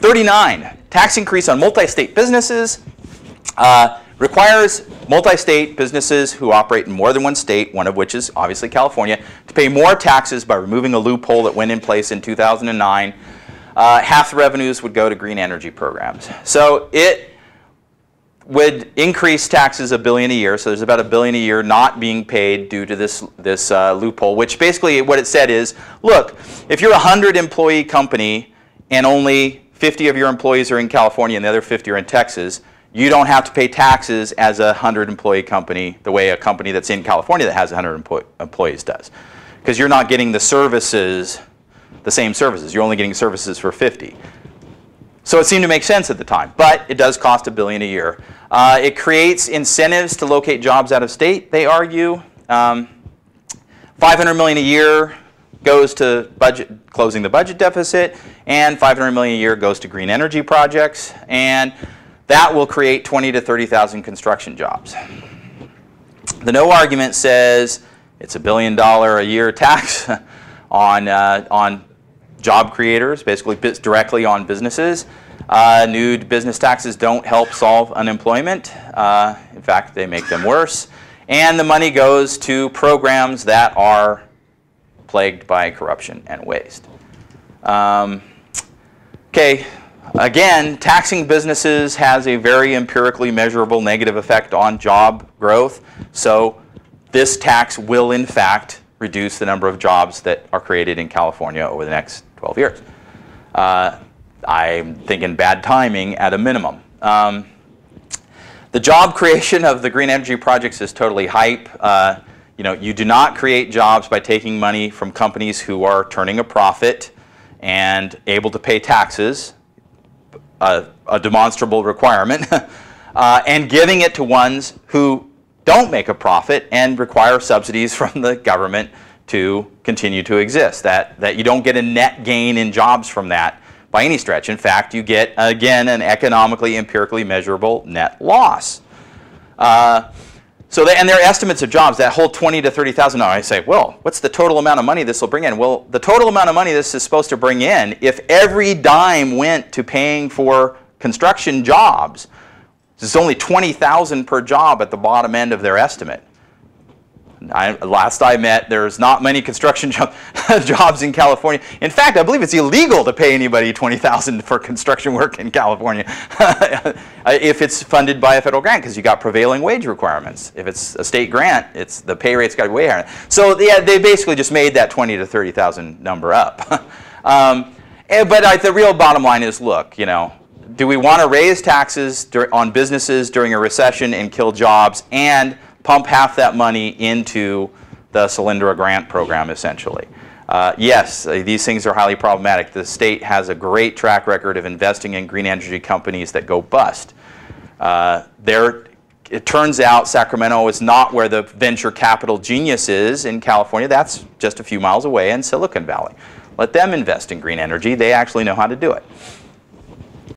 39, tax increase on multi-state businesses. Requires multi-state businesses who operate in more than one state, one of which is obviously California, to pay more taxes by removing a loophole that went in place in 2009. Half the revenues would go to green energy programs. So it would increase taxes $1 billion a year. So there's about $1 billion a year not being paid due to this loophole, which basically what it said is, look, if you're a 100-employee company and only 50 of your employees are in California and the other 50 are in Texas, you don't have to pay taxes as a 100-employee company the way a company that's in California that has 100 employees does. Because you're not getting the services, the same services. You're only getting services for 50. So it seemed to make sense at the time. But it does cost $1 billion a year. It creates incentives to locate jobs out of state, they argue. $500 million a year goes to closing the budget deficit, and $500 million a year goes to green energy projects. And that will create 20 to 30,000 construction jobs. The no argument says it's $1 billion a year tax on job creators, basically directly on businesses. New business taxes don't help solve unemployment. In fact, they make them worse. And the money goes to programs that are plagued by corruption and waste. Okay. Again, taxing businesses has a very empirically measurable negative effect on job growth. So this tax will, in fact, reduce the number of jobs that are created in California over the next 12 years. I'm thinking bad timing at a minimum. The job creation of the green energy projects is totally hype. You do not create jobs by taking money from companies who are turning a profit and able to pay taxes. A demonstrable requirement, and giving it to ones who don't make a profit and require subsidies from the government to continue to exist. That you don't get a net gain in jobs from that by any stretch. In fact, you get, again, an economically, empirically measurable net loss. And their estimates of jobs, that whole 20 to 30,000, I say, well, what's the total amount of money this will bring in? Well, the total amount of money this is supposed to bring in, if every dime went to paying for construction jobs, there's only 20,000 per job at the bottom end of their estimate. Last I met, there's not many construction jobs in California. In fact, I believe it's illegal to pay anybody $20,000 for construction work in California if it's funded by a federal grant, because you got prevailing wage requirements. If it's a state grant, the pay rate's got to be way higher. So yeah, they basically just made that 20 to 30,000 number up. But the real bottom line is, look, do we want to raise taxes on businesses during a recession and kill jobs and pump half that money into the Solyndra grant program, essentially? Yes, these things are highly problematic. The state has a great track record of investing in green energy companies that go bust. It turns out Sacramento is not where the venture capital genius is in California. That's just a few miles away in Silicon Valley. Let them invest in green energy. They actually know how to do it.